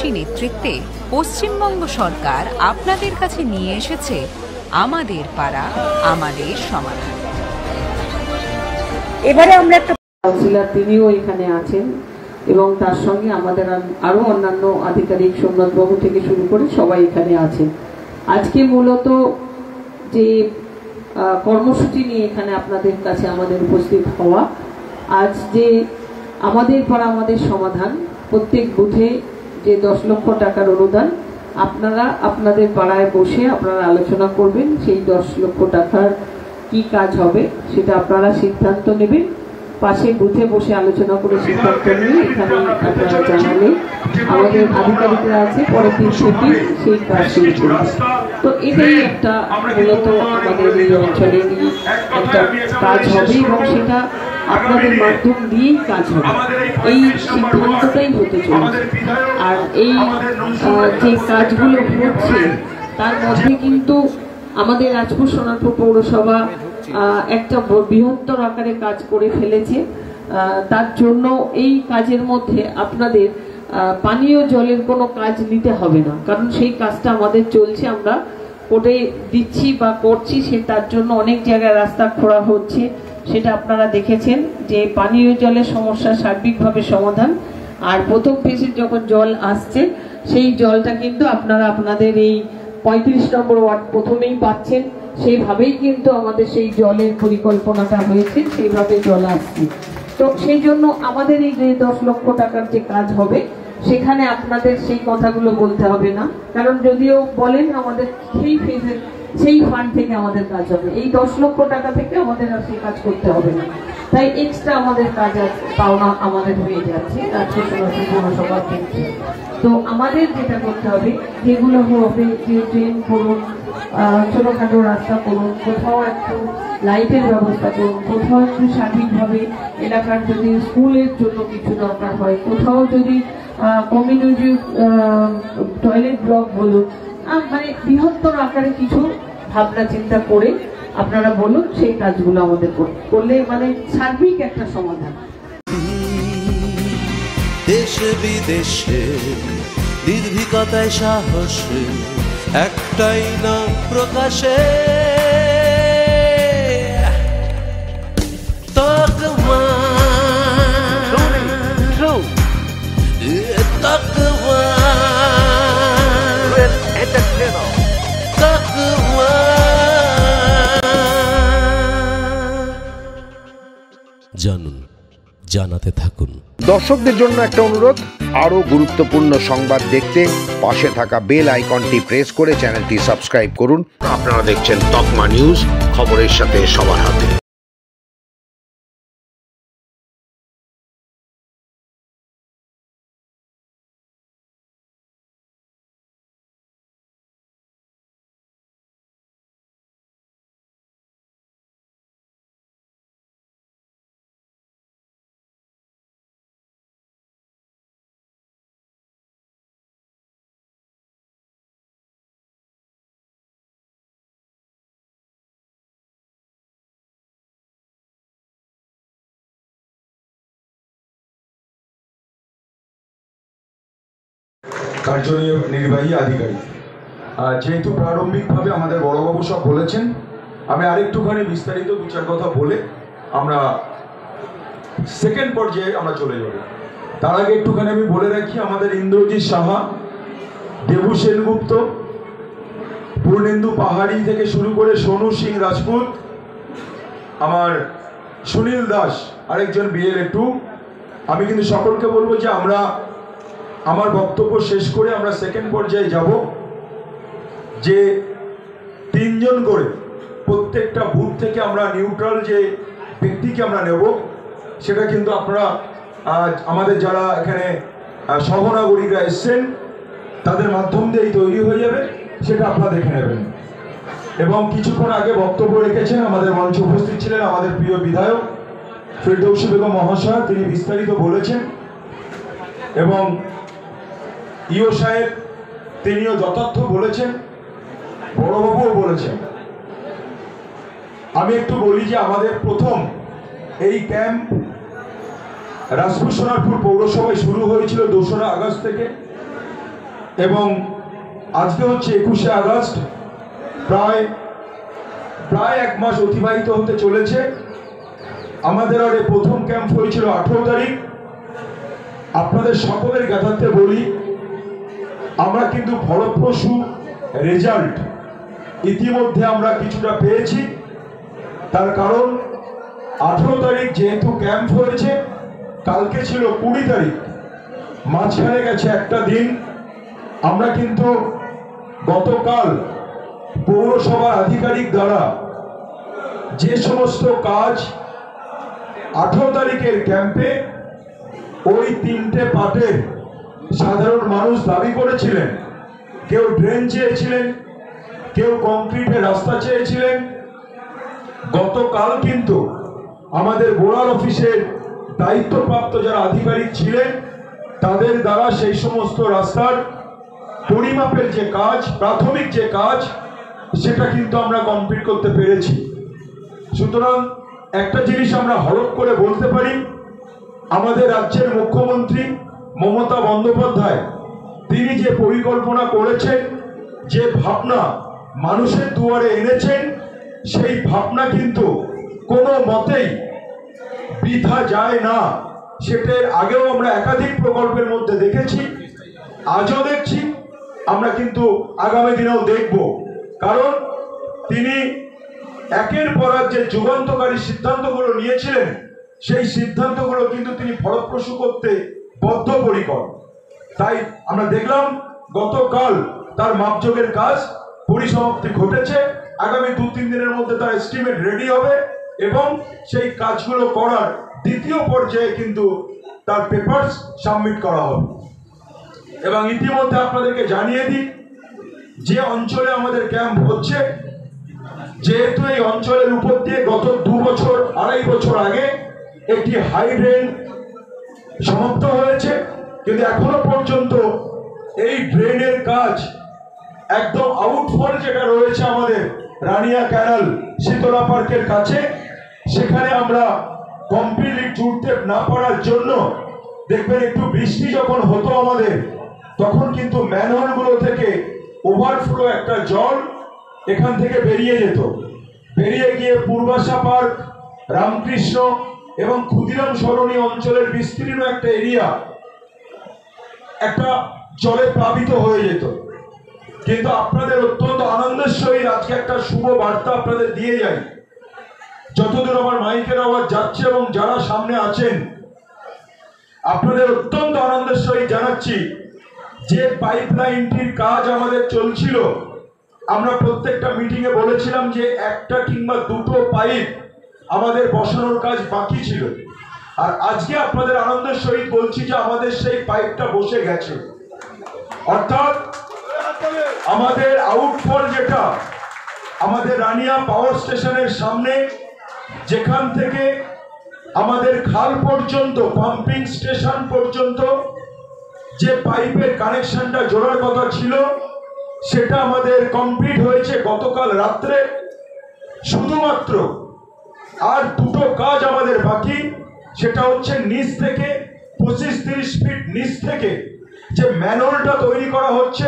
মাসি নেতৃত্বে পশ্চিমবঙ্গ সরকার আপনাদের কাছে নিয়ে এসেছে আমাদের পাড়া আমাদের সমাধান। এবারে আমরা একটা কাউন্সিলর, তিনিও এখানে আছেন এবং তার সঙ্গে আমাদের আরো অন্যান্য আধিকারিক সোমনাথবাবু থেকে শুরু করে সবাই এখানে আছেন। আজকে মূলত যে কর্মসূচি নিয়ে এখানে আপনাদের কাছে আমাদের উপস্থিত হওয়া, আজ যে আমাদের পাড়া আমাদের সমাধান, প্রত্যেক বুথে যে 10 লক্ষ টাকার অনুদান, আপনারা আপনাদের পাড়ায় বসে আপনারা আলোচনা করবেন সেই 10 লক্ষ টাকার কি কাজ হবে সেটা আপনারা সিদ্ধান্ত নেবেন। পাশে বুথে বসে আলোচনা করে সিদ্ধান্ত নিয়ে এখানে আপনারা জানালে আমাদের আধিকারিকরা আছে পরের দিন থেকে সেই কাজ শুরু করবে। তো এটাই একটা মূলত আমাদের এই অঞ্চলেরই একটা কাজ হবে এবং সেটা আপনাদের মাধ্যম দিয়েই কাজ হবে, এই সিদ্ধান্তটাই হতে চলেছে। আর এই যে কাজগুলো হচ্ছে তার মধ্যে কিন্তু আমাদের রাজপুর সোনারপুর পৌরসভা একটা বৃহত্তর আকারে কাজ করে ফেলেছে। তার জন্য এই কাজের মধ্যে আপনাদের পানীয় জলের কোনো কাজ নিতে হবে না, কারণ সেই কাজটা আমাদের চলছে, আমরা করে দিচ্ছি বা করছি। সে তার জন্য অনেক জায়গায় রাস্তা খোঁড়া হচ্ছে, সেটা আপনারা দেখেছেন যে পানীয় জলের সমস্যা সার্বিকভাবে সমাধান। আর প্রথম ফেজে যখন জল আসছে সেই জলটা কিন্তু আপনারা আপনাদের এই 35 নম্বর ওয়ার্ড প্রথমেই পাচ্ছেন, সেইভাবেই কিন্তু আমাদের সেই জলের পরিকল্পনাটা হয়েছে, সেইভাবে জল আসছে। তো সেই জন্য আমাদের এই যে 10 লক্ষ টাকার যে কাজ হবে সেখানে আপনাদের সেই কথাগুলো বলতে হবে না, কারণ যদিও বলেন আমাদের সেই ফেজের সেই ফান্ড থেকে আমাদের কাজ হবে, এই 10 লক্ষ টাকা থেকে আমাদের আর সেই কাজ করতে হবে না। তাই এক্সট্রা আমাদের কাজ পাওনা আমাদের হয়ে যাচ্ছে রাজপুর সোনারপুর পৌরসভা থেকে। তো আমাদের যেটা করতে হবে, যেগুলো হবে যে ট্রেন করুন, ছোটখাটো রাস্তা করুন, কোথাও একটু লাইটের ব্যবস্থা করুন, কোথাও একটু সার্বিকভাবে এলাকার যদি স্কুলের জন্য কিছু দরকার হয়, কোথাও যদি কমিউনিটি টয়লেট ব্লক বলুন, মানে বৃহত্তর আকারে কিছু ভাবনা চিন্তা করে আপনারা বলুন, সেই কাজগুলো আমাদের করলে মানে সার্বিক একটা সমাধান। দেশে বিদেশে নির্ভীকতায় সাহসে একটাই না প্রকাশে তকমা জানুন, জানাতে থাকুন। দর্শকদের জন্য একটা অনুরোধ, আরো গুরুত্বপূর্ণ সংবাদ দেখতে পাশে থাকা বেল আইকনটি প্রেস করে চ্যানেলটি সাবস্ক্রাইব করুন। আপনারা দেখছেন তকমা নিউজ, খবরের সাথে সবার হাতে। কার্যনির্বাহী আধিকারিক, যেহেতু প্রারম্ভিকভাবে আমাদের বড়বাবু সব বলেছেন, আমি আরেকটুখানি বিস্তারিত 2-4 কথা বলে আমরা সেকেন্ড পর্যায়ে আমরা চলে যাব। তার আগে একটুখানি আমি বলে রাখি, আমাদের ইন্দ্রজিৎ সাহা, দেবু সেনগুপ্ত, পূর্ণেন্দু পাহাড়ি থেকে শুরু করে সোনু সিং রাজপুত, আমার সুনীল দাস আরেকজন BLA 2, আমি কিন্তু সকলকে বলবো যে আমরা আমার বক্তব্য শেষ করে আমরা সেকেন্ড পর্যায়ে যাব, যে 3 জন করে প্রত্যেকটা বুথ থেকে আমরা নিউট্রাল যে ব্যক্তিকে আমরা নেব, সেটা কিন্তু আপনারা আমাদের যারা এখানে সহনাগরিকরা এসছেন তাদের মাধ্যম দিয়েই তৈরি হয়ে যাবে, সেটা আপনারা দেখে নেবেন। এবং কিছুক্ষণ আগে বক্তব্য রেখেছেন, আমাদের মঞ্চে উপস্থিত ছিলেন আমাদের প্রিয় বিধায়ক ফেরদৌসী বেগম মহাশয়, তিনি বিস্তারিত বলেছেন এবং ইও সাহেব তিনিও যথার্থ বলেছেন, বড়বাবুও বলেছেন। আমি একটু বলি যে আমাদের প্রথম এই ক্যাম্প রাজপুর সোনারপুর পৌরসভায় শুরু হয়েছিল 2রা আগস্ট থেকে। এবং আজকে হচ্ছে 21শে আগস্ট, প্রায় 1 মাস অতিবাহিত হতে চলেছে। আমাদের আরে প্রথম ক্যাম্প হয়েছিল 18 তারিখ। আপনাদের সকলের জ্ঞাতার্থে বলি, আমরা কিন্তু ফলপ্রসূ রেজাল্ট ইতিমধ্যে আমরা কিছুটা পেয়েছি। তার কারণ 18 তারিখ যেহেতু ক্যাম্প হয়েছে, কালকে ছিল 20 তারিখ, মাঝখানে গেছে একটা দিন। আমরা কিন্তু গতকাল পৌরসভার আধিকারিক দ্বারা যে সমস্ত কাজ 18 তারিখের ক্যাম্পে ওই 3টে পার্টের সাধারণ মানুষ দাবি করেছিলেন, কেউ ড্রেন চেয়েছিলেন, কেউ কংক্রিটের রাস্তা চেয়েছিলেন, গতকাল কিন্তু আমাদের বোরাল অফিসের দায়িত্বপ্রাপ্ত যারা আধিকারিক ছিলেন তাদের দ্বারা সেই সমস্ত রাস্তার পরিমাপের যে কাজ, প্রাথমিক যে কাজ, সেটা কিন্তু আমরা কমপ্লিট করতে পেরেছি। সুতরাং একটা জিনিস আমরা হলফ করে বলতে পারি, আমাদের রাজ্যের মুখ্যমন্ত্রী মমতা বন্দ্যোপাধ্যায় তিনি যে পরিকল্পনা করেছেন, যে ভাবনা মানুষের দুয়ারে এনেছেন, সেই ভাবনা কিন্তু কোনো মতেই বৃথা যায় না। সেটার আগেও আমরা একাধিক প্রকল্পের মধ্যে দেখেছি, আজও দেখছি, আমরা কিন্তু আগামী দিনেও দেখব। কারণ তিনি একের পর এক যে যুগান্তকারী সিদ্ধান্তগুলো নিয়েছিলেন, সেই সিদ্ধান্তগুলো কিন্তু তিনি ফলপ্রসূ করতে বদ্ধপরিকর। তাই আমরা দেখলাম গতকাল তার মাপযোগের কাজ পরিসমাপ্তি ঘটেছে। আগামী 2-3 দিনের মধ্যে তার এস্টিমেট রেডি হবে এবং সেই কাজগুলো করার দ্বিতীয় পর্যায়ে কিন্তু তার পেপারস সাবমিট করা হবে। এবং ইতিমধ্যে আপনাদেরকে জানিয়ে দিই, যে অঞ্চলে আমাদের ক্যাম্প হচ্ছে, যেহেতু এই অঞ্চলের উপর দিয়ে গত 2-2.5 বছর আগে একটি হাই ড্রেন সমাপ্ত হয়েছে, কিন্তু এখনো পর্যন্ত এই ড্রেনের কাজ একদম আউটফল যেটা রয়েছে আমাদের রানিয়া ক্যানাল শীতলা পার্কের কাছে, সেখানে আমরা কমপ্লিটলি জুড়তে না পারার জন্য দেখবেন একটু বৃষ্টি যখন হতো আমাদের, তখন কিন্তু ম্যানহোলগুলো থেকে ওভারফ্লো একটা জল এখান থেকে বেরিয়ে যেত, বেরিয়ে গিয়ে পূর্বাশা পার্ক, রামকৃষ্ণ এবং ক্ষুদিরাম সরণী অঞ্চলের বিস্তীর্ণ একটা এরিয়া একটা জলে প্লাবিত হয়ে যেত। কিন্তু আপনাদের অত্যন্ত আনন্দের সহিত আজকে একটা শুভ বার্তা আপনাদের দিয়ে যাই। যতদূর আমার মাইকের আওয়াজ যাচ্ছে এবং যারা সামনে আছেন, আপনাদের অত্যন্ত আনন্দের সহিত জানাচ্ছি যে পাইপলাইনটির কাজ আমাদের চলছিল, আমরা প্রত্যেকটা মিটিংয়ে বলেছিলাম যে 1টা কিংবা 2টো পাইপ আমাদের বসানোর কাজ বাকি ছিল। আর আজকে আপনাদের আনন্দের সহিত বলছি যে আমাদের সেই পাইপটা বসে গেছে। অর্থাৎ আমাদের আউটফল যেটা আমাদের রানিয়া পাওয়ার স্টেশনের সামনে, যেখান থেকে আমাদের খাল পর্যন্ত, পাম্পিং স্টেশন পর্যন্ত যে পাইপের কানেকশনটা জোড়ার কথা ছিল, সেটা আমাদের কমপ্লিট হয়েছে গতকাল রাত্রে। শুধুমাত্র আর 2টো কাজ আমাদের বাকি, সেটা হচ্ছে নিচ থেকে 25-30 ফিট নিচ থেকে যে ম্যানহোলটা তৈরি করা হচ্ছে,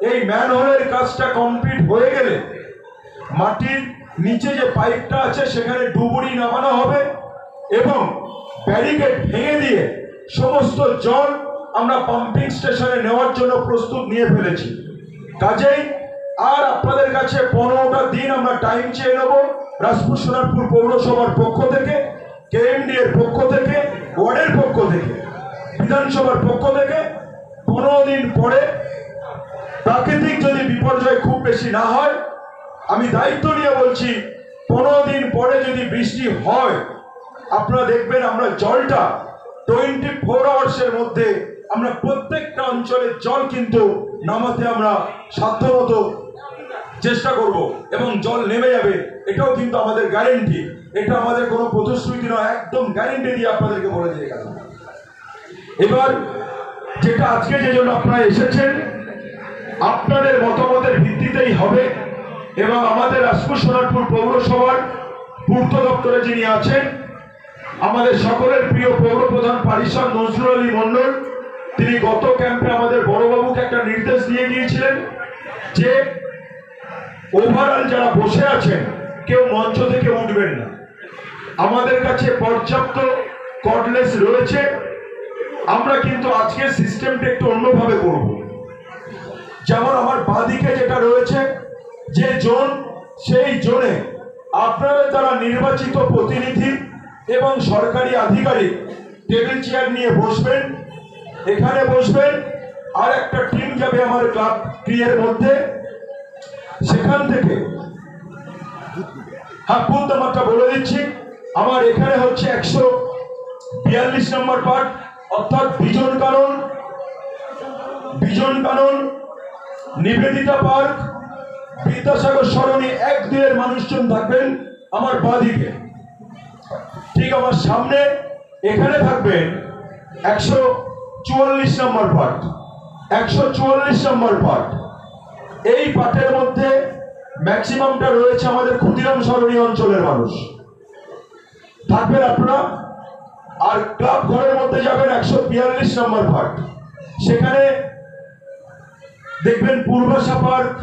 এই ম্যানহোলের কাজটা কমপ্লিট হয়ে গেলে মাটির নিচে যে পাইপটা আছে সেখানে ডুবুরি নামানো হবে এবং ব্যারিকেড ভেঙে দিয়ে সমস্ত জল আমরা পাম্পিং স্টেশনে নেওয়ার জন্য প্রস্তুত নিয়ে ফেলেছি। কাজেই আর আপনাদের কাছে 15টা দিন আমরা টাইম চেয়ে নেব রাজপুর সোনারপুর পৌরসভার পক্ষ থেকে, কেএমডি এর পক্ষ থেকে, ওয়ার্ডের পক্ষ থেকে, বিধানসভার পক্ষ থেকে। 15 দিন পরে প্রাকৃতিক যদি বিপর্যয় খুব বেশি না হয়, আমি দায়িত্ব নিয়ে বলছি 15 দিন পরে যদি বৃষ্টি হয়, আপনারা দেখবেন আমরা জলটা 24 আওয়ার্সের মধ্যে আমরা প্রত্যেকটা অঞ্চলের জল কিন্তু নামাতে আমরা সাধ্যমতো চেষ্টা করব এবং জল নেমে যাবে, এটাও কিন্তু আমাদের গ্যারেন্টি। এটা আমাদের কোনো প্রতিশ্রুতি নয়, একদম গ্যারেন্টি দিয়ে আপনাদেরকে বলে দিয়ে গেল। এবার যেটা আজকে যে জন্য আপনারা এসেছেন, আপনাদের মতামতের ভিত্তিতেই হবে এবং আমাদের রাজপুর সোনারপুর পৌরসভার পূর্ত দপ্তরে যিনি আছেন, আমাদের সকলের প্রিয় পৌর প্রধান পারিষদ নজরুল আলী মন্ডল, তিনি গত ক্যাম্পে আমাদের বড়বাবুকে একটা নির্দেশ বলেছেন যে ওভারঅল যারা বসে আছেন কেউ মঞ্চ থেকে উঠবেন না। আমাদের কাছে পর্যাপ্ত কর্ডলেস রয়েছে। আমরা কিন্তু আজকে সিস্টেমটা একটু অন্যভাবে করব। যেমন আমার বাঁদিকে যেটা রয়েছে যে জোন, সেই জোনে আপনাদের দ্বারা নির্বাচিত প্রতিনিধি এবং সরকারি আধিকারিক টেবিল চেয়ার নিয়ে বসবেন, এখানে বসবেন। আর একটা টিম যাবে আমার ক্লাব ক্রিয়ের মধ্যে, সেখান থেকে বুথ নাম্বারটা বলে দিচ্ছি। আমার এখানে হচ্ছে 142 নম্বর পার্ট, অর্থাৎ বিজন কানন, নিবেদিতা পার্ক, বিদ্যাসাগর সরণি 1-2 এর মানুষজন থাকবেন আমার বাঁদিকে। ঠিক আমার সামনে এখানে থাকবেন 144 নম্বর পার্ট, 144 নম্বর পার্ট। এই পার্টের মধ্যে ম্যাক্সিমামটা রয়েছে আমাদের ক্ষুদিরাম সরণি অঞ্চলের মানুষ থাকবেন আপনারা। আর ক্লাব ঘরের মধ্যে যাবেন 142 নম্বর পার্ট, সেখানে দেখবেন পূর্বাশা পার্ক,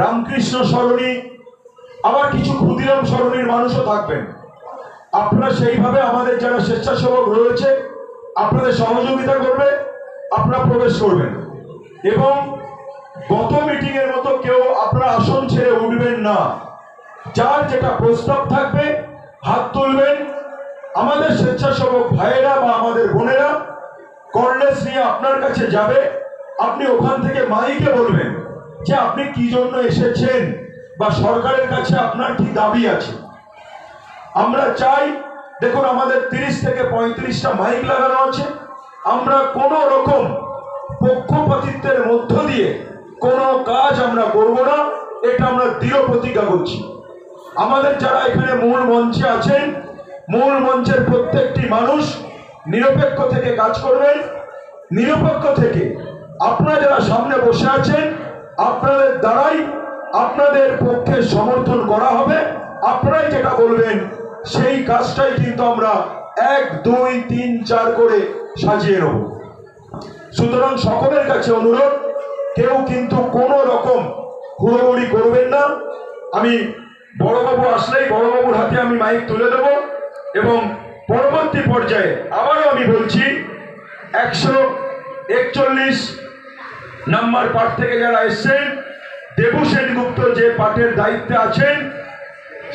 রামকৃষ্ণ সরণি, আবার কিছু ক্ষুদিরাম সরণির মানুষও থাকবেন। আপনারা সেইভাবে আমাদের যারা স্বেচ্ছাসেবক রয়েছে আপনাদের সহযোগিতা করবে, আপনারা প্রবেশ করবেন। এবং গত মিটিং এর মতো কেউ আপনারা আসন ছেড়ে উঠবেন না। যার যেটা প্রস্তাব থাকবে হাত তুলবেন। আমাদের স্বেচ্ছাসেবক ভাইয়েরা বা আমাদের বোনেরা কর্ডলেস নিয়ে আপনার কাছে যাবে। আপনি ওখান থেকে মাইকে বলবেন যে আপনি কি জন্য এসেছেন বা সরকারের কাছে আপনার কি দাবি আছে। আমরা চাই, দেখুন আমাদের 30 থেকে 35টা মাইক লাগানো আছে। আমরা কোনো রকম পক্ষপাতিত্বের মধ্য দিয়ে কোনো কাজ আমরা করব না, এটা আমরা দৃঢ় প্রতিজ্ঞা করছি। আমাদের যারা এখানে মূল মঞ্চে আছেন, মূল মঞ্চের প্রত্যেকটি মানুষ নিরপেক্ষ থেকে কাজ করবেন। নিরপেক্ষ থেকে আপনারা যারা সামনে বসে আছেন আপনাদের দ্বারাই আপনাদের পক্ষে সমর্থন করা হবে। আপনারাই যেটা বলবেন সেই কাজটাই কিন্তু আমরা 1, 2, 3, 4 করে সাজিয়ে নেব। সুতরাং সকলের কাছে অনুরোধ, কেউ কিন্তু কোনো রকম হুড়োহুড়ি করবেন না। আমি বড়বাবু আসলেই বড়বাবুর হাতে আমি মাইক তুলে দেব এবং পরবর্তী পর্যায়ে আবারও আমি বলছি 141 নম্বর পাঠ থেকে যারা এসছেন, দেবু সেনগুপ্ত যে পাঠের দায়িত্বে আছেন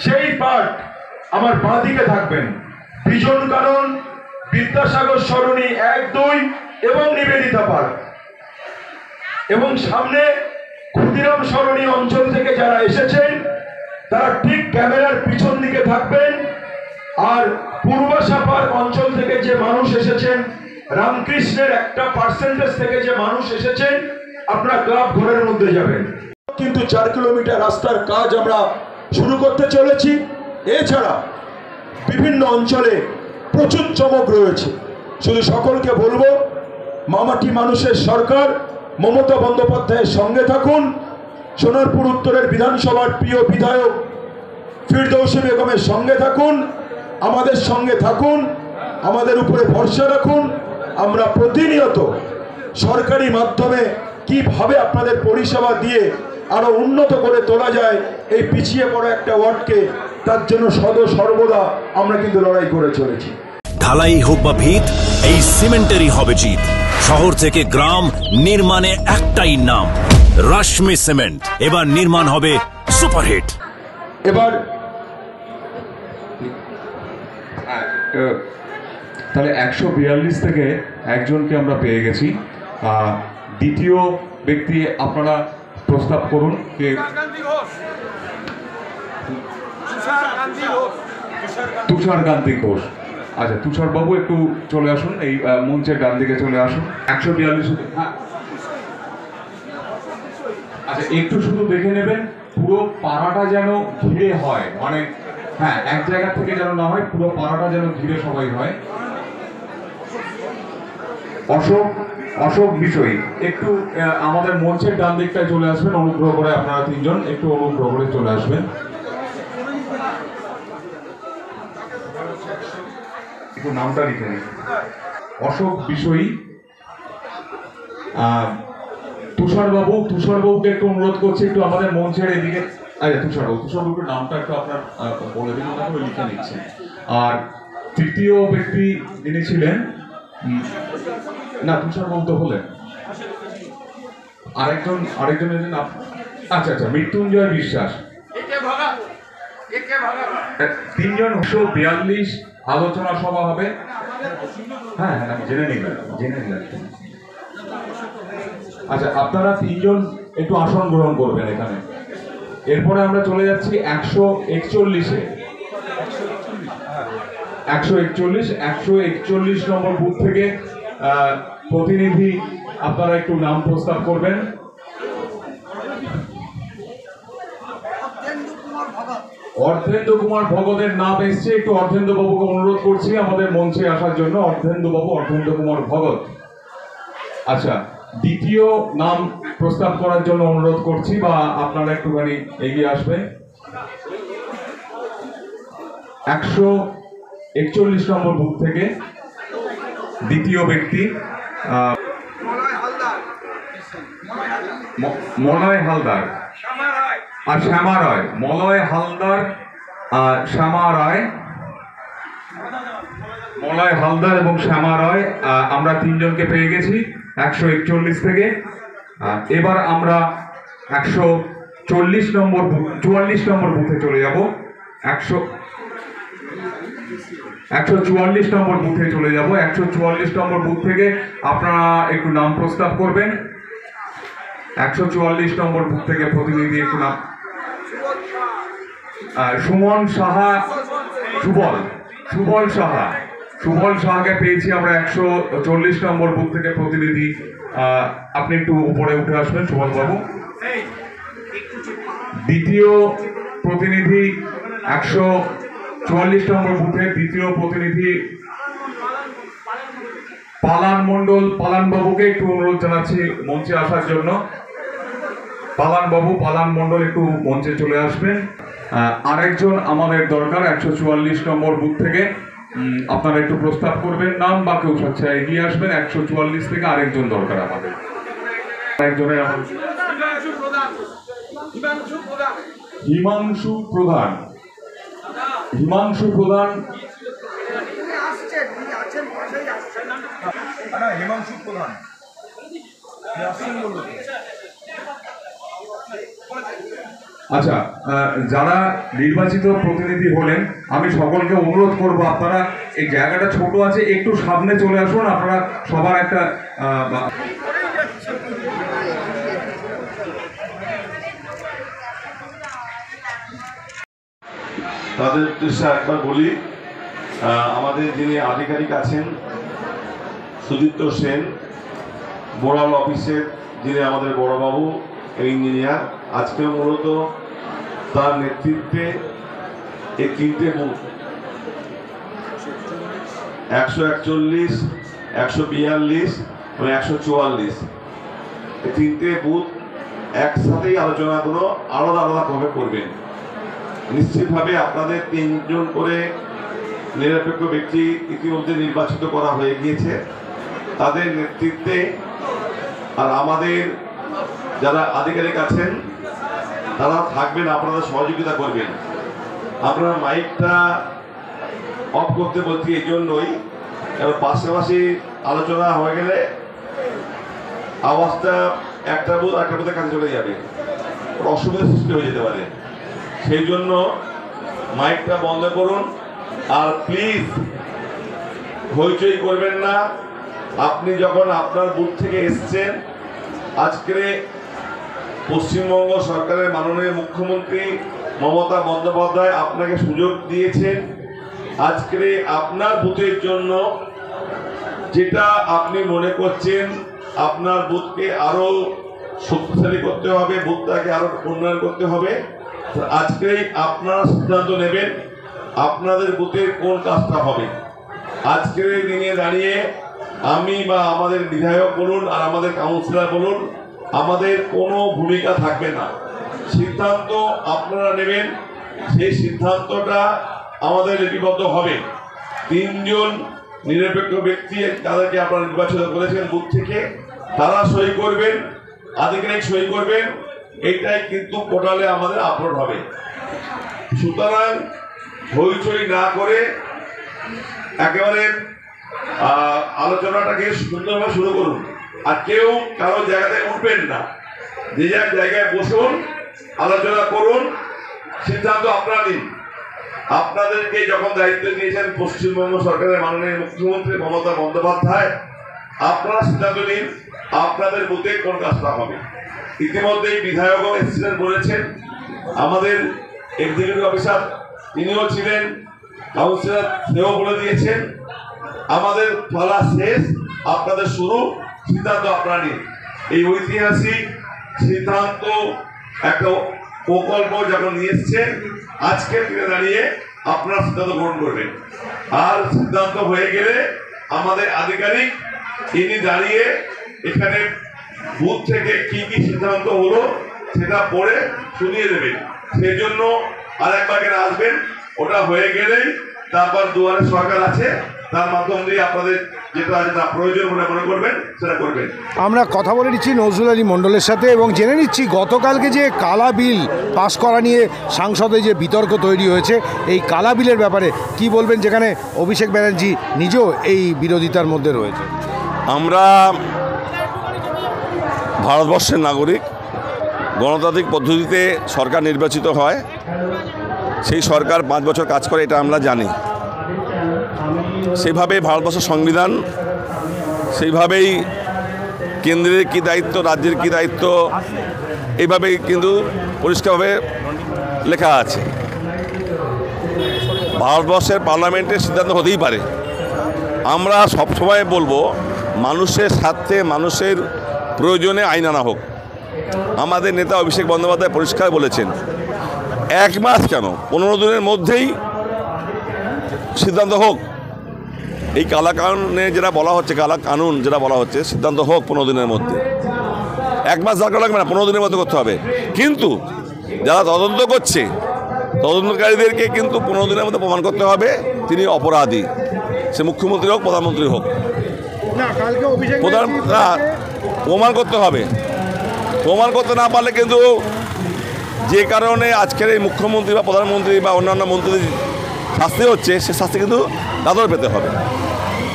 সেই পাঠ আমার বাঁদিকে থাকবেন। বিজন কানন, বিদ্যাসাগর সরণি 1, 2 এবং নিবেদিতা পার্ক, এবং সামনে ক্ষুদিরাম সরণি অঞ্চল থেকে যারা এসেছেন তারা ঠিক ক্যামেরার পিছন দিকে থাকবেন। আর পূর্বাশা পার্ক অঞ্চল থেকে যে মানুষ এসেছেন, রামকৃষ্ণের একটা পার্সেন্টেজ থেকে যে মানুষ এসেছেন, আপনারা ক্লাব ঘরের মধ্যে যাবেন। কিন্তু 4 কিলোমিটার রাস্তার কাজ আমরা শুরু করতে চলেছি। এছাড়া বিভিন্ন অঞ্চলে প্রচুর চমক রয়েছে। শুধু সকলকে বলবো, মামাটি মানুষের সরকার মমতা বন্দ্যোপাধ্যায়ের সঙ্গে থাকুন। সোনারপুর উত্তরের বিধানসভার প্রিয় বিধায়ক ফিরদৌসী বেগমের সঙ্গে থাকুন, আমাদের সঙ্গে থাকুন, আমাদের উপরে ভরসা রাখুন। আমরা প্রতিনিয়ত সরকারি মাধ্যমে কিভাবে আপনাদের পরিষেবা দিয়ে আরো উন্নত করে তোলা যায়, এই পিছিয়ে পড়া একটা ওয়ার্ডকে, তার জন্য সর্বদা আমরা কিন্তু লড়াই করে চলেছি। ঢালাই হোক বা ভিত, এই সিমেন্টেরই হবে জিত। শহর থেকে গ্রাম নির্মাণে একটাই নাম, রশ্মি সিমেন্ট। এবার নির্মাণ হবে সুপারহিট। এবার তাহলে 142 থেকে একজনকে আমরা পেয়ে গেছি। দ্বিতীয় ব্যক্তি আপনারা প্রস্তাব করুন। তুষারকান্তি ঘোষ। আচ্ছা, তুষার বাবু একটু চলে আসুন, এই মঞ্চের ডান দিকে চলে আসুন। 142। আচ্ছা, একটু শুধু দেখে নেবেন পুরো পাড়াটা যেন ঘিরে হয়, মানে হ্যাঁ এক জায়গা থেকে যেন না হয়, পুরো পাড়াটা যেন ঘিরে সবাই হয়। অশোক বিষয় একটু আমাদের মঞ্চের ডান দিকটায় চলে আসবেন, অনুগ্রহ করে আপনারা 3 জন একটু অনুগ্রহ করে চলে আসবেন। একটু নামটা লিখে নিন। অশোক বিষয়ী, তুষারবাবুকে একটু অনুরোধ করছি একটু আমাদের মঞ্চের এদিকে। আচ্ছা, তুষারবাবুর নামটা একটু আপনার বলে দিন, ওনাকে লিখে নিচ্ছেন। আর তৃতীয় ব্যক্তি যিনি ছিলেন, না তুষারবাবু তো হলেন, আরেকজন আচ্ছা, মৃত্যুঞ্জয় বিশ্বাস। 3জন 142 আলোচনা সভা হবে। হ্যাঁ, জেনে নিলাম। আচ্ছা, আপনারা 3জন একটু আসন গ্রহণ করবেন এখানে। এরপরে আমরা চলে যাচ্ছি 141-এ। 141 নম্বর বুথ থেকে প্রতিনিধি আপনারা একটু নাম প্রস্তাব করবেন। অর্ধেন্দু কুমার ভগতের নাম এসছে, একটু অর্ধেন্দু বাবুকে অনুরোধ করছি আমাদের মঞ্চে আসার জন্য। অর্ধেন্দু কুমার ভগত। আচ্ছা, দ্বিতীয় নাম প্রস্তাব করার জন্য অনুরোধ করছি, বা আপনারা একটুখানি এগিয়ে আসবেন। 141 নম্বর বুথ থেকে দ্বিতীয় ব্যক্তি মলয় হালদার আর শ্যামা রায়। মলয় হালদার এবং শ্যামা রায়, আমরা 3জনকে পেয়ে গেছি 141 থেকে। এবার আমরা 144 নম্বর বুথে চলে যাব। 144 নম্বর বুথে চলে যাব। 144 নম্বর বুথ থেকে আপনারা একটু নাম প্রস্তাব করবেন। 144 নম্বর বুথ থেকে প্রতিনিধি একটু নাম। সুমন সাহা, সুবল সাহাকে পেয়েছি আমরা 140 নম্বর বুথ থেকে প্রতিনিধি। আপনি একটু উপরে উঠে আসবেন সুবল বাবু। দ্বিতীয় প্রতিনিধি 144 নম্বর বুথে দ্বিতীয় প্রতিনিধি পালান বাবুকে একটু অনুরোধ জানাচ্ছি মঞ্চে আসার জন্য। পালান মন্ডল একটু মঞ্চে চলে আসবেন। আরেকজন আমাদের দরকার 144 নম্বর বুথ থেকে। আপনারা একটু প্রস্তাব করবেন নাম, বা কেউ স্বেচ্ছায় এগিয়ে আসবেন। 144 থেকে আরেকজন দরকার আমাদের। হিমাংশু প্রধান। আচ্ছা, যারা নির্বাচিত প্রতিনিধি হলেন, আমি সকলকে অনুরোধ করব আপনারা এই জায়গাটা ছোট আছে, একটু সামনে চলে আসুন। আপনারা সবার একটা তাদের উদ্দেশ্যে একবার বলি, আমাদের যিনি আধিকারিক আছেন সুদীপ্ত সেন, বোরাল অফিসের যিনি আমাদের বড়বাবু ইঞ্জিনিয়ার, আজকে মূলত তার নেতৃত্বে এই 3টে বুথ 141, 142 এবং 144, এই 3টে বুথ একসাথেই আলোচনাগুলো আলাদাভাবে করবেন। নিশ্চিতভাবে আপনাদের 3জন করে নিরপেক্ষ ব্যক্তি ইতিমধ্যে নির্বাচিত করা হয়ে গিয়েছে, তাদের নেতৃত্বে। আর আমাদের যারা আধিকারিক আছেন তারা থাকবেন, আপনাদের সহযোগিতা করবেন। আপনারা মাইকটা অফ করতে বলছি এই জন্যই, এবার পাশাপাশি আলোচনা হয়ে গেলে আওয়াজটা একটা বুথের কাছে চলে যাবে, অসুবিধার সৃষ্টি হয়ে যেতে পারে। সেই জন্য মাইকটা বন্ধ করুন। আর প্লিজ হইচই করবেন না। আপনি যখন আপনার বুথ থেকে এসছেন, আজকে পশ্চিমবঙ্গ সরকারের মাননীয় মুখ্যমন্ত্রী মমতা বন্দ্যোপাধ্যায় আপনাকে সুযোগ দিয়েছেন আজকে আপনার বুথের জন্য, যেটা আপনি মনে করছেন আপনার বুথকে আরো শক্তিশালী করতে হবে, বুথটাকে আরো উন্নয়ন করতে হবে। আজকেই আপনারা সিদ্ধান্ত নেবেন আপনাদের বুথের কোন কাজটা হবে। আজকের দিনে দাঁড়িয়ে আমি বা আমাদের বিধায়ক বলুন আর আমাদের কাউন্সিলর বলুন, আমাদের কোনো ভূমিকা থাকবে না। সিদ্ধান্ত আপনারা নেবেন, সেই সিদ্ধান্তটা আমাদের লিপিবদ্ধ হবে। 3জন নিরপেক্ষ ব্যক্তি, তাদেরকে আপনারা নির্বাচিত করেছেন বুথ থেকে, তারা সই করবেন। আধিকারিক সই করবেন, এইটাই কিন্তু পোর্টালে আমাদের আপলোড হবে। সুতরাং হইচই না করে একেবারে আলোচনাটাকে সুন্দরভাবে শুরু করুন। আর কেউ কারো জায়গা থেকে উঠবেন না, যে যার জায়গায় বসুন, আলোচনা করুন, সিদ্ধান্ত আপনারা নিন। আপনাদেরকে যখন দায়িত্ব দিয়েছেন পশ্চিমবঙ্গ সরকারের মাননীয় মুখ্যমন্ত্রী মমতা বন্দ্যোপাধ্যায়, আপনারা সিদ্ধান্ত নিন আপনাদের বুথে কোন কাজটা হবে। ইতিমধ্যেই বিধায়কও এসেছিলেন, বলেছেন, আমাদের এক্সিকিউটিভ অফিসার তিনিও ছিলেন, কাউন্সিলর সেও বলে দিয়েছেন, আমাদের পালা শেষ, আপনাদের শুরু, সিদ্ধান্ত আপনারা নিন। এই ঐতিহাসিক সিদ্ধান্ত একটা প্রকল্প যখন নিয়ে এসছেন, আজকের দিনে দাঁড়িয়ে আপনারা সিদ্ধান্ত গ্রহণ করবেন। আর সিদ্ধান্ত হয়ে গেলে আমাদের আধিকারিক তিনি দাঁড়িয়ে এখানে বুথ থেকে কি কি সিদ্ধান্ত হলো সেটা পড়ে শুনিয়ে দেবেন। সেই জন্য আর একবার এখানে আসবেন, ওটা হয়ে গেলেই তারপর দুয়ারে সরকার আছে, তার মাধ্যম দিয়ে আপনাদের যেটা প্রয়োজন বলে মনে করবেন সেটা করবেন। আমরা কথা বলে নিচ্ছি নজরুল আলী মণ্ডলের সাথে এবং জেনে নিচ্ছি গতকালকে যে কালা বিল পাস করা নিয়ে সাংসদে যে বিতর্ক তৈরি হয়েছে, এই কালা বিলের ব্যাপারে কি বলবেন, যেখানে অভিষেক ব্যানার্জি নিজেও এই বিরোধিতার মধ্যে রয়েছে? আমরা ভারতবর্ষের নাগরিক, গণতান্ত্রিক পদ্ধতিতে সরকার নির্বাচিত হয়, সেই সরকার 5 বছর কাজ করে, এটা আমরা জানি। সেইভাবে ভারতবর্ষের সংবিধান, সেইভাবেই কেন্দ্রের কী দায়িত্ব, রাজ্যের কী দায়িত্ব, এইভাবেই কিন্তু পরিষ্কারভাবে লেখা আছে। ভারতবর্ষের পার্লামেন্টের সিদ্ধান্ত হতেই পারে। আমরা সবসময় বলবো মানুষের স্বার্থে, মানুষের প্রয়োজনে আইন আনা হোক। আমাদের নেতা অভিষেক বন্দ্যোপাধ্যায় পরিষ্কার বলেছেন, 1 মাস কেন, 15 দিনের মধ্যেই সিদ্ধান্ত হোক। এই কালা কানুনে যেটা বলা হচ্ছে, কালা কানুন যেটা বলা হচ্ছে, সিদ্ধান্ত হোক 15 দিনের মধ্যে। 1 মাস দরকার লাগবে না, 15 দিনের মধ্যে করতে হবে। কিন্তু যারা তদন্ত করছে, তদন্তকারীদেরকে কিন্তু 15 দিনের মধ্যে প্রমাণ করতে হবে তিনি অপরাধী, সে মুখ্যমন্ত্রী হোক, প্রধানমন্ত্রী হোক। প্রমাণ করতে হবে। প্রমাণ করতে না পারলে কিন্তু যে কারণে আজকের এই মুখ্যমন্ত্রী বা প্রধানমন্ত্রী বা অন্যান্য মন্ত্রীদের শাস্তি হচ্ছে, সে শাস্তি কিন্তু তাদের পেতে হবে।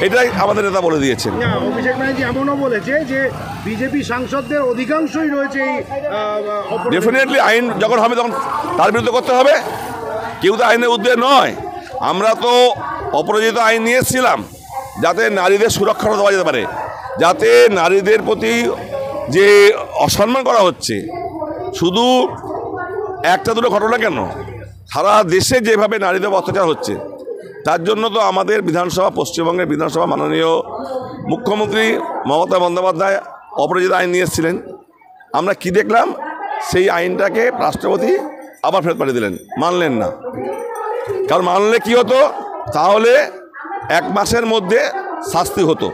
এটাই আমাদের নেতা বলে দিয়েছেন। অভিষেক ব্যানার্জি এমনও বলেছে যে বিজেপি সাংসদদের অধিকাংশই রয়েছে এই ডেফিনেটলি আইন যখন হবে তখন তার বিরুদ্ধে করতে হবে। কেউ তো আইনের উদ্যোগ নয়। আমরা তো অপরাজিত আইন নিয়ে এসেছিলাম যাতে নারীদের সুরক্ষা দেওয়া যেতে পারে, যাতে নারীদের প্রতি যে অসম্মান করা হচ্ছে, শুধু একটা দুটো ঘটনা কেন, সারা দেশে যেভাবে নারীদের অত্যাচার হচ্ছে, তার জন্য তো আমাদের বিধানসভা, পশ্চিমবঙ্গের বিধানসভা মাননীয় মুখ্যমন্ত্রী মমতা বন্দ্যোপাধ্যায় অপরাজিত আইন নিয়ে এসেছিলেন। আমরা কি দেখলাম, সেই আইনটাকে রাষ্ট্রপতি আবার ফেরত পাঠিয়ে দিলেন, মানলেন না। কারণ মানলে কি হতো, তাহলে 1 মাসের মধ্যে শাস্তি হতো।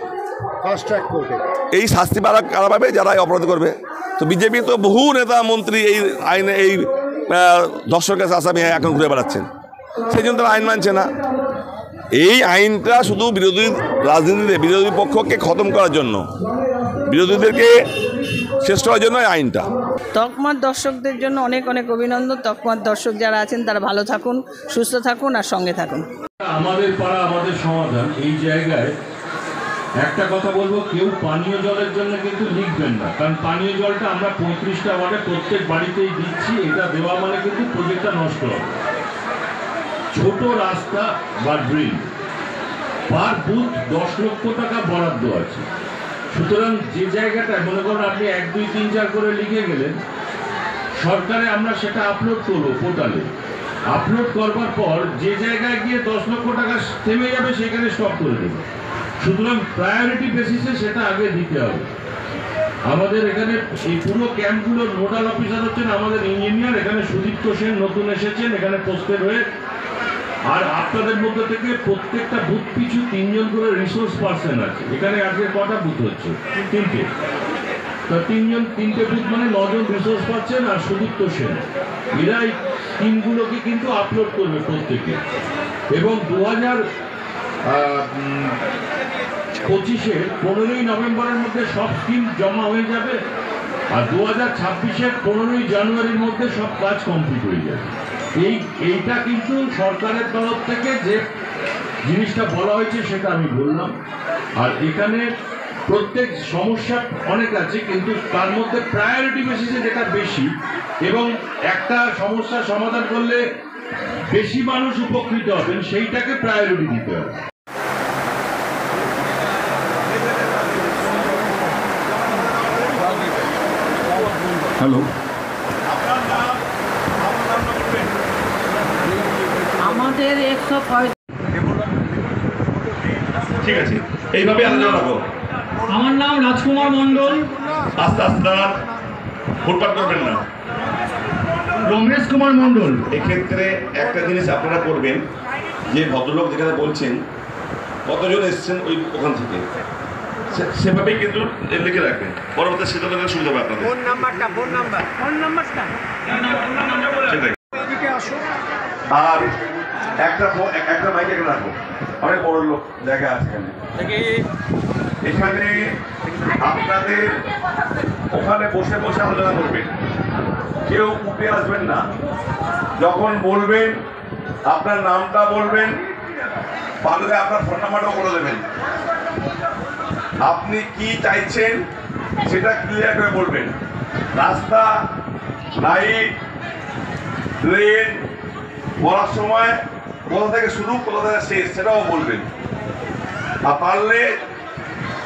এই শাস্তি কারা পাবে? যারা অপরাধ করবে। তো বিজেপি তো বহু নেতা মন্ত্রী এই আইনে, এই ধর্ষকের আসামি এখন ঘুরে বেড়াচ্ছেন, সেই জন্য তারা আইন মানছে না। এই আইনটা শুধু বিরোধী রাজনীতিতে বিরোধী পক্ষকে খতম করার জন্য, বিরোধীদেরকে শেষ করার জন্য এই আইনটা। তকমার দর্শকদের জন্য অনেক অনেক অভিনন্দন। তকমার দর্শক যারা আছেন তারা ভালো থাকুন, সুস্থ থাকুন আর সঙ্গে থাকুন। আমাদের পাড়া আমাদের সমাধান, এই জায়গায় একটা কথা বলবো, কেউ পানীয় জলের জন্য কিন্তু লিখবেন না, কারণ পানীয় জলটা আমরা 35টা ওয়ার্ডে প্রত্যেক বাড়িতেই দিচ্ছি। এটা দেওয়া মানে কিন্তু প্রজেক্টটা নষ্ট হবে। ছোট রাস্তা বা ড্রেন পার বুথ 10 লক্ষ টাকা বরাদ্দ আছে। সুতরাং যে জায়গাটায় মনে করেন আপনি 1, 2, 3, 4 করে লিখে গেলেন, সরকারে আমরা সেটা আপলোড করবো পোর্টালে। আপলোড করবার পর যে জায়গায় গিয়ে 10 লক্ষ টাকা থেমে যাবে সেখানে স্টপ করে দেবে। সুতরাং প্রায়োরিটি বেসিসে সেটা আগে দিতে হবে। আমাদের এখানে এই পুরো ক্যাম্পগুলোর নোডাল অফিসার হচ্ছেন আমাদের ইঞ্জিনিয়ার, এখানে সুদীপ্ত সেন নতুন এসেছেন, এখানে পোস্টেড হয়ে। আর আপনাদের মধ্যে থেকে প্রত্যেকটা বুথ পিছু 3 জন করে রিসোর্স পার্সন আছে। এখানে আজকে কটা বুথ হচ্ছে? 3টে। তো 3 জন, 3টে বুথ মানে 9 জন রিসোর্স পাচ্ছেন আর সুদীপ্ত সেন। এরা এই স্কিমগুলোকে কিন্তু আপলোড করবে প্রত্যেকে। এবং 2025-এ 15ই নভেম্বরের মধ্যে সব স্কিম জমা হয়ে যাবে। আর 2026-এর 15ই জানুয়ারির মধ্যে সব কাজ কমপ্লিট হয়ে যাবে। এইটা কিন্তু সরকারের তরফ থেকে যে জিনিসটা বলা হয়েছে সেটা আমি বললাম। আর এখানে প্রত্যেক সমস্যা অনেক আছে, কিন্তু তার মধ্যে প্রায়োরিটি বেসিসে যেটা বেশি এবং একটা সমস্যার সমাধান করলে বেশি মানুষ উপকৃত হবেন সেইটাকে প্রায়োরিটি দিতে হবে। হ্যালো, আমাদের 105 ঠিক আছে, এইভাবে আলোচনা রাখো। আমার নাম রাজকুমার মণ্ডল। আস্তে আস্তে দাঁড়ান, ফুটপাত করবেন না। রমেশ কুমার মণ্ডল। এক্ষেত্রে একটা জিনিস আপনারা করবেন, যে ভদ্রলোক যেখানে বলছেন কতজন এসছেন ওখান থেকে সেভাবেই কিন্তু লিখে রাখবেন, পরবর্তী সিদ্ধান্ত নেওয়ার সুবিধা হবে আপনাদের। আর একটা মাইক এখানে রাখবো, অনেক বড় লোক জায়গা আছে এখানে আপনাদের ওখানে বসে বসে আলোচনা করবেন, কেউ উঠে আসবেন না। যখন বলবেন আপনার নামটা বলবেন, পারলে আপনার ফোন নাম্বারটাও করে দেবেন। আপনি কি চাইছেন সেটা ক্লিয়ার করে বলবেন। রাস্তা, লাইট, ড্রেন বলার সময় কোথা থেকে শুরু কোথা থেকে শেষ সেটাও বলবেন। আর পারলে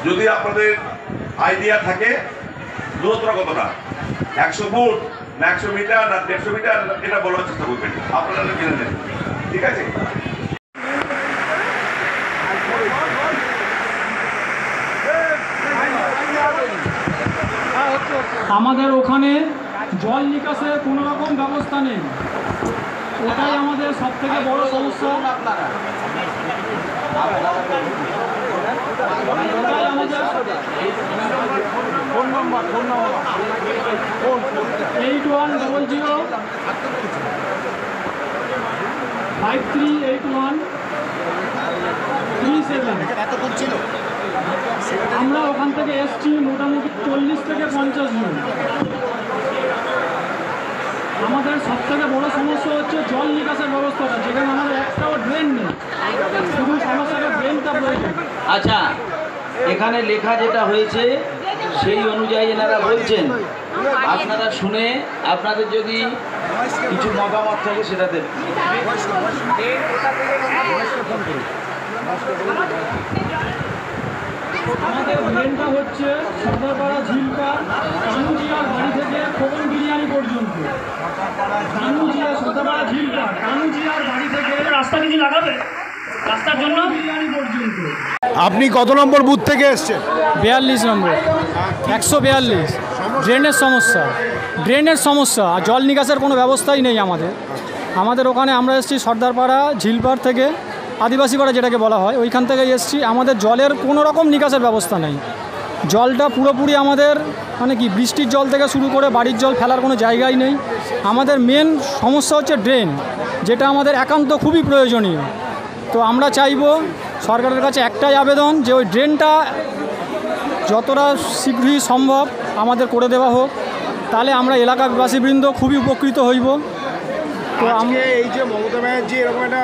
যদি আপনাদের আইডিয়া থাকে দূরত্বটা কতটা, 100 ফুট না 100 মিটার না 150 মিটার, এটা বলার চেষ্টা করবেন, আপনারা জেনে নেন। ঠিক আছে? আমাদের ওখানে জল নিকাশের কোনো রকম ব্যবস্থা নেই, ওটাই আমাদের সব থেকে বড় সমস্যা। ওটাই আমাদের 8100538137। আমরা ওখান থেকে এসছি মোটামুটি 40 থেকে 50 জন। আমাদের সব থেকে বড় সমস্যা হচ্ছে জল নিকাশের ব্যবস্থাটা, যেখানে আমাদের একটাও ড্রেন নেই, শুধু সমস্যাটা ড্রেনটা প্রয়োজন। আচ্ছা, এখানে লেখা যেটা হয়েছে সেই অনুযায়ী এনারা বলছেন, আপনারা শুনে আপনাদের যদি কিছু মতামত থাকে সেটা দেবেন। আমাদের ড্রেনটা হচ্ছে সর্দারপাড়া ঝিলপাড় কানুজিয়ার বাড়ি থেকে খোকন বিরিয়ানি পর্যন্ত। কানুজিয়া সর্দারপাড়া ঝিলপাড় কানুজিয়ার বাড়ি থেকে রাস্তা কিছু লাগাবে, রাস্তার জন্য বিরিয়ানি পর্যন্ত। আপনি কত নম্বর বুথ থেকে এসছেন? 42 নম্বর, 142। ড্রেনের সমস্যা আর জল নিকাশের কোনো ব্যবস্থাই নেই আমাদের ওখানে। আমরা এসেছি সর্দারপাড়া ঝিলপাড় থেকে, আদিবাসী পাড়া যেটাকে বলা হয়, ওইখান থেকে এসেছি। আমাদের জলের কোনো রকম নিকাশের ব্যবস্থা নেই। জলটা পুরোপুরি আমাদের মানে কি বৃষ্টির জল থেকে শুরু করে বাড়ির জল ফেলার কোনো জায়গাই নেই। আমাদের মেন সমস্যা হচ্ছে ড্রেন, যেটা আমাদের একান্ত খুবই প্রয়োজনীয়। তো আমরা চাইব সরকারের কাছে একটাই আবেদন, যে ওই ড্রেনটা যতটা শীঘ্রই সম্ভব আমাদের করে দেওয়া হোক, তাহলে আমরা এলাকাবাসীবৃন্দ খুবই উপকৃত হইব। তো আজকে এই যে মমতা ব্যানার্জি এরকম একটা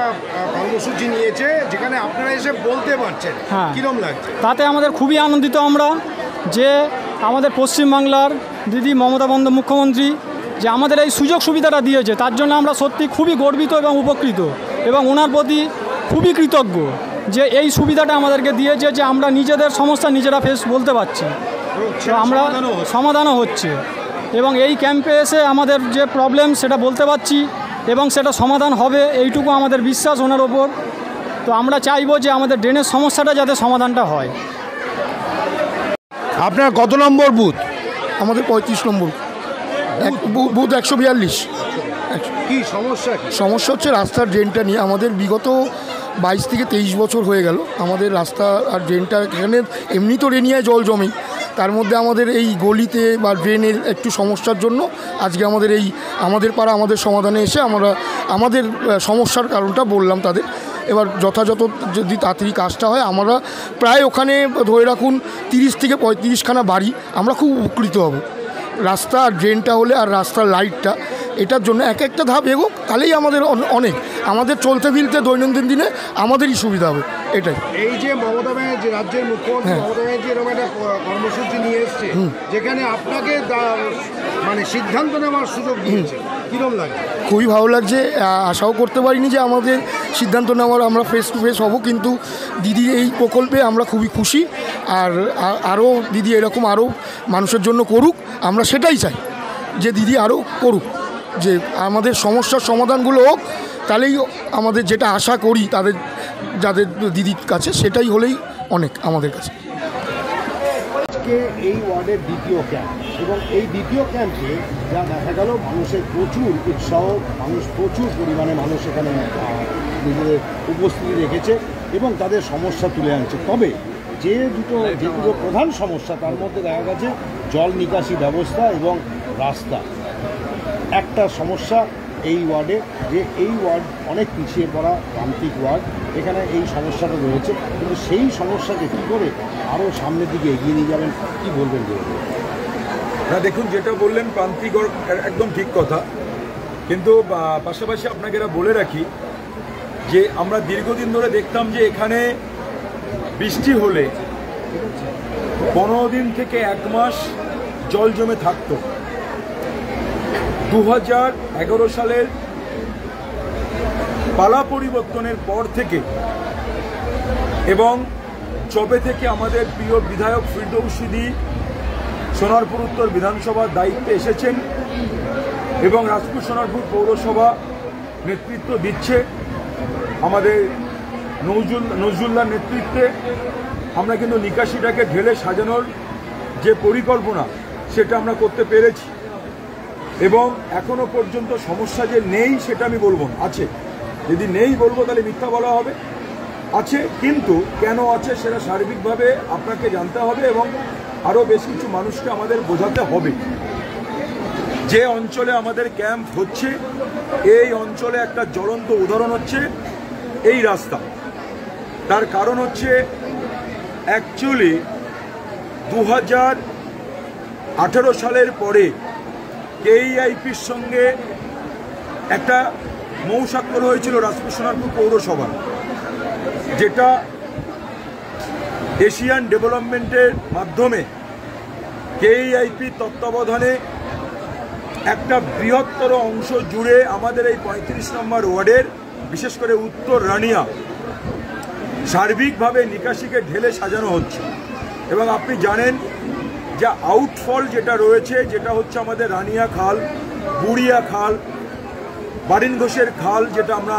কর্মসূচি নিয়েছে, যেখানে আপনারা এসে বলতে পারছেন, কীরকম লাগছে? তাতে আমাদের খুবই আনন্দিত আমরা, যে আমাদের পশ্চিমবাংলার দিদি মমতা বন্দ্যোপাধ্যায় মুখ্যমন্ত্রী যে আমাদের এই সুযোগ সুবিধাটা দিয়েছে, তার জন্য আমরা সত্যি খুবই গর্বিত এবং উপকৃত, এবং ওনার প্রতি খুবই কৃতজ্ঞ যে এই সুবিধাটা আমাদেরকে দিয়েছে, যে আমরা নিজেদের সমস্যা নিজেরা ফেস বলতে পারছি, তো আমরা সমাধানও হচ্ছে। এবং এই ক্যাম্পে এসে আমাদের যে প্রবলেম সেটা বলতে পারছি এবং সেটা সমাধান হবে, এইটুকু আমাদের বিশ্বাস ওনার ওপর। তো আমরা চাইবো যে আমাদের ড্রেনের সমস্যাটা যাতে সমাধানটা হয়। আপনার কত নম্বর বুথ? আমাদের 35 নম্বর বুথ 142। কি সমস্যা? সমস্যা হচ্ছে রাস্তার ড্রেনটা নিয়ে। আমাদের বিগত 22 থেকে 23 বছর হয়ে গেল আমাদের রাস্তা আর ড্রেনটা, এখানে এমনি তো রেনিয়ায় জল জমে, তার মধ্যে আমাদের এই গলিতে বা ড্রেনের একটু সমস্যার জন্য আজকে আমাদের পাড়া আমাদের সমাধানে এসে আমরা আমাদের সমস্যার কারণটা বললাম তাদের। এবার যথাযথ যদি তাড়াতাড়ি কাজটা হয়, আমরা প্রায় ওখানে ধরে রাখুন 30 থেকে 35খানা বাড়ি, আমরা খুব উপকৃত হব। রাস্তা আর ড্রেনটা হলে আর রাস্তার লাইটটা, এটার জন্য এক একটা ধাপ এগোক, তাহলেই আমাদের অনেক আমাদের চলতে ফিরতে দৈনন্দিন দিনে আমাদেরই সুবিধা হবে। এটাই এই যে মমতা ব্যানার্জি, রাজ্যের মুখ্যমন্ত্রী মমতা ব্যানার্জি এরকম একটা কর্মসূচি নিয়ে এসছে যেখানে আপনাকে মানে সিদ্ধান্ত নেওয়ার সুযোগ দিয়েছে, কীরকম লাগে? খুবই ভালো লাগছে। আশাও করতে পারিনি যে আমাদের সিদ্ধান্ত নেওয়ার আমরা ফেস টু ফেস হব, কিন্তু দিদির এই প্রকল্পে আমরা খুবই খুশি। আর আরও দিদি এরকম আরও মানুষের জন্য করুক, আমরা সেটাই চাই যে দিদি আরও করুক, যে আমাদের সমস্যার সমাধানগুলো হোক, তাহলেই আমাদের যেটা আশা করি তাদের যাদের দিদির কাছে, সেটাই হলেই অনেক আমাদের কাছে। আজকে এই ওয়ার্ডের দ্বিতীয় ক্যাম্প, এবং এই দ্বিতীয় ক্যাম্পে যা দেখা গেল মানুষের প্রচুর উৎসাহ, মানুষ প্রচুর পরিমাণে মানুষ এখানে নিজেদের উপস্থিতি রেখেছে এবং তাদের সমস্যা তুলে আনছে। তবে যে দুটো প্রধান সমস্যা তার মধ্যে দেখা গেছে জল নিকাশি ব্যবস্থা এবং রাস্তা একটা সমস্যা এই ওয়ার্ডে, যে এই ওয়ার্ড অনেক পিছিয়ে পড়া প্রান্তিক ওয়ার্ড, এখানে এই সমস্যাটা রয়েছে, কিন্তু সেই সমস্যাকে কী করে আরও সামনের দিকে এগিয়ে নিয়ে যাবেন, কী বলবেন? না দেখুন, যেটা বললেন প্রান্তিক একদম ঠিক কথা, কিন্তু পাশাপাশি আপনাকে এটা বলে রাখি যে আমরা দীর্ঘদিন ধরে দেখতাম যে এখানে বৃষ্টি হলে 15 দিন থেকে 1 মাস জল জমে থাকতো। 2011 সালের পালা পরিবর্তনের পর থেকে এবং চবে থেকে আমাদের প্রিয় বিধায়ক ফিরদৌসী সোনারপুর উত্তর বিধানসভার দায়িত্বে এসেছেন এবং রাজপুর সোনারপুর পৌরসভা নেতৃত্ব দিচ্ছে আমাদের নজরুল্লাহর নেতৃত্বে। আমরা কিন্তু নিকাশিটাকে ঢেলে সাজানোর যে পরিকল্পনা সেটা আমরা করতে পেরেছি, এবং এখনো পর্যন্ত সমস্যা যে নেই সেটা আমি বলবো না, আছে। যদি নেই বলবো তাহলে মিথ্যা বলা হবে। আছে, কিন্তু কেন আছে সেটা সার্বিকভাবে আপনাকে জানতে হবে এবং আরও বেশ কিছু মানুষকে আমাদের বোঝাতে হবে। যে অঞ্চলে আমাদের ক্যাম্প হচ্ছে এই অঞ্চলে একটা জ্বলন্ত উদাহরণ হচ্ছে এই রাস্তা। তার কারণ হচ্ছে অ্যাকচুয়ালি 2018 সালের পরে কেইআইপির সঙ্গে একটা মৌস্বাক্ষর হয়েছিল রাজপুর সোনারপুর পৌরসভা, যেটা এশিয়ান ডেভেলপমেন্টের মাধ্যমে কেইআইপির তত্ত্বাবধানে একটা বৃহত্তর অংশ জুড়ে আমাদের এই 35 নম্বর ওয়ার্ডের, বিশেষ করে উত্তর রানিয়া, সার্বিকভাবে নিকাশিকে ঢেলে সাজানো হচ্ছে। এবং আপনি জানেন যে আউটফল যেটা রয়েছে, যেটা হচ্ছে আমাদের রানিয়া খাল, বুড়িয়া খাল, বারিন ঘোষের খাল, যেটা আমরা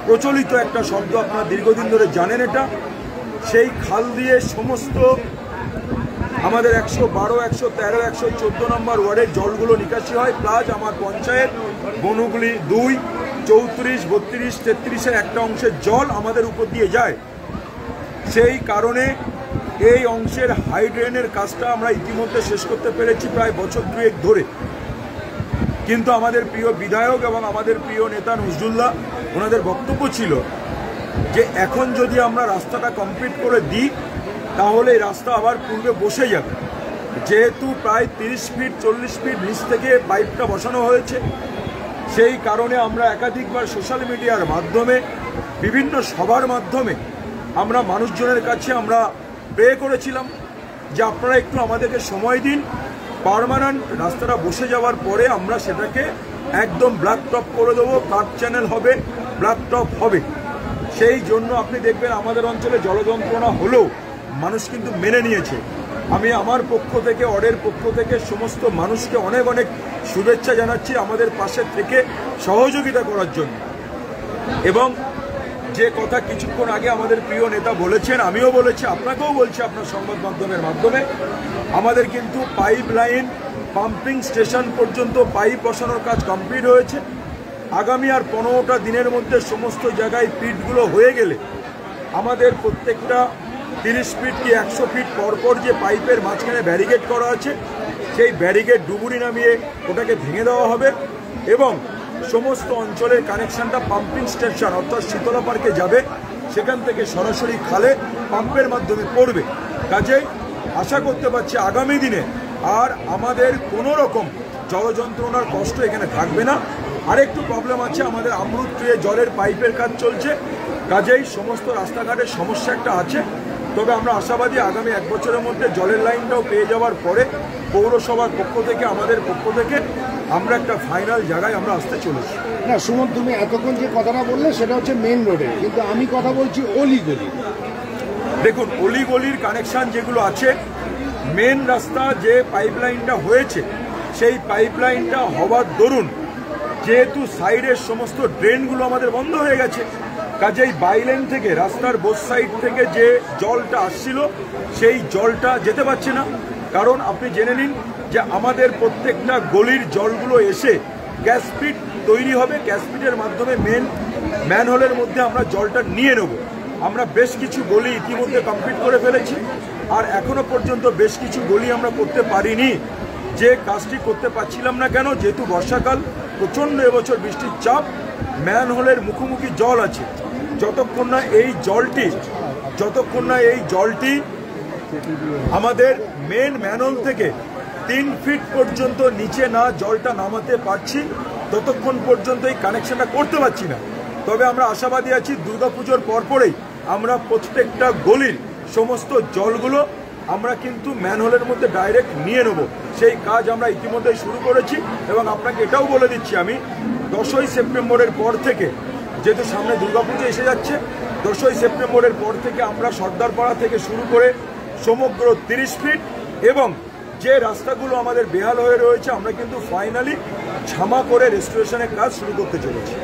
প্রচলিত একটা শব্দ, আপনারা দীর্ঘদিন ধরে জানেন এটা, সেই খাল দিয়ে সমস্ত আমাদের 112, 113, 114 নম্বর ওয়ার্ডের জলগুলো নিকাশি হয়, প্লাস আমার পঞ্চায়েত বনুগুলি 2, 34, 32, 33-এর একটা অংশের জল আমাদের উপর দিয়ে যায়। সেই কারণে এই অংশের হাই ড্রেনের কাজটা আমরা ইতিমধ্যে শেষ করতে পেরেছি প্রায় বছর 2 ধরে। কিন্তু আমাদের প্রিয় বিধায়ক এবং আমাদের প্রিয় নেতা নজরুল্লাহ, ওনাদের বক্তব্য ছিল যে এখন যদি আমরা রাস্তাটা কমপ্লিট করে দিই তাহলে এই রাস্তা আবার পূর্বে বসে যাবে, যেহেতু প্রায় 30 ফিট 40 ফিট নিচ থেকে পাইপটা বসানো হয়েছে। সেই কারণে আমরা একাধিকবার সোশ্যাল মিডিয়ার মাধ্যমে, বিভিন্ন সভার মাধ্যমে আমরা মানুষজনের কাছে আমরা প্রে করেছিলাম যে আপনারা একটু আমাদেরকে সময় দিন, পার্মানেন্ট রাস্তাটা বসে যাওয়ার পরে আমরা সেটাকে একদম ব্ল্যাক টপ করে দেবো, কাট চ্যানেল হবে, ব্ল্যাক টপ হবে। সেই জন্য আপনি দেখবেন আমাদের অঞ্চলে জলযন্ত্রণা হলেও মানুষ কিন্তু মেনে নিয়েছে। আমি আমার পক্ষ থেকে, ওয়ার্ডের পক্ষ থেকে সমস্ত মানুষকে অনেক অনেক শুভেচ্ছা জানাচ্ছি আমাদের পাশে থেকে সহযোগিতা করার জন্য। এবং যে কথা কিছুক্ষণ আগে আমাদের প্রিয় নেতা বলেছেন, আমিও বলেছি, আপনাকেও বলছি আপনার সংবাদ মাধ্যমের মাধ্যমে, আমাদের কিন্তু পাইপ লাইন, পাম্পিং স্টেশন পর্যন্ত পাইপ বসানোর কাজ কমপ্লিট হয়েছে। আগামী আর 15টা দিনের মধ্যে সমস্ত জায়গায় পিটগুলো হয়ে গেলে আমাদের প্রত্যেকটা 30 ফিট কি 100 ফিট পরপর যে পাইপের মাঝখানে ব্যারিকেড করা আছে, সেই ব্যারিকেড ডুবুরি নামিয়ে ওটাকে ভেঙে দেওয়া হবে এবং সমস্ত অঞ্চলের কানেকশনটা পাম্পিং স্টেশন অর্থাৎ শীতলা পার্কে যাবে, সেখান থেকে সরাসরি খালে পাম্পের মাধ্যমে পড়বে। কাজেই আশা করতে পারছি আগামী দিনে আর আমাদের কোনো রকম জলযন্ত্রণার কষ্ট এখানে থাকবে না। আরেকটু প্রবলেম আছে, আমাদের আমরুদপুরে জলের পাইপের কাজ চলছে, কাজেই সমস্ত রাস্তাঘাটের সমস্যা একটা আছে। তবে আমরা আশাবাদী আগামী 1 বছরের মধ্যে জলের লাইনটাও পেয়ে যাওয়ার পরে পৌরসভার পক্ষ থেকে, আমাদের পক্ষ থেকে আমরা একটা ফাইনাল জায়গায় আমরা আসতে চলেছি। না সুমন, তুমি এতক্ষণ যে কথাটা বললে সেটা হচ্ছে মেন রোডে, কিন্তু আমি কথা বলছি অলিগলি। দেখুন, অলিগলির কানেকশান যেগুলো আছে, মেন রাস্তা যে পাইপলাইনটা হয়েছে সেই পাইপলাইনটা হওয়ার দরুন যেহেতু সাইডের সমস্ত ড্রেনগুলো আমাদের বন্ধ হয়ে গেছে, কাজেই বাইলেন থেকে রাস্তার বোথ সাইড থেকে যে জলটা আসছিল সেই জলটা যেতে পারছে না। কারণ আপনি জেনে নিন যে আমাদের প্রত্যেকটা গলির জলগুলো এসে গ্যাসপিট তৈরি হবে, গ্যাসপিটের মাধ্যমে ম্যানহোলের মধ্যে আমরা জলটা নিয়ে নেব। আমরা বেশ কিছু গলি ইতিমধ্যে কমপ্লিট করে ফেলেছি, আর এখনো পর্যন্ত বেশ কিছু গলি আমরা করতে পারিনি। যে কাজটি করতে পারছিলাম না কেন, যেহেতু বর্ষাকাল, প্রচণ্ড এবছর বৃষ্টির চাপ, ম্যানহোলের মুখোমুখি জল আছে। যতক্ষণ না এই জলটি আমাদের মেন ম্যানহোল থেকে 3 ফিট পর্যন্ত নিচে না জলটা নামাতে পারছি, ততক্ষণ পর্যন্ত এই কানেকশনটা করতে পারছি না। তবে আমরা আশাবাদী আছি দুর্গাপুজোর পরপরেই আমরা প্রত্যেকটা গলির সমস্ত জলগুলো আমরা কিন্তু ম্যানহোলের মধ্যে ডাইরেক্ট নিয়ে নেব। সেই কাজ আমরা ইতিমধ্যেই শুরু করেছি এবং আপনাকে এটাও বলে দিচ্ছি আমি, 10ই সেপ্টেম্বরের পর থেকে, যেহেতু সামনে দুর্গাপুজো এসে যাচ্ছে, 10ই সেপ্টেম্বরের পর থেকে আমরা সর্দারপাড়া থেকে শুরু করে সমগ্র 30 ফিট এবং যে রাস্তাগুলো আমাদের বেহাল হয়ে রয়েছে আমরা কিন্তু ফাইনালি ছামা করে রেস্টোরেশনের কাজ শুরু করতে চলেছি।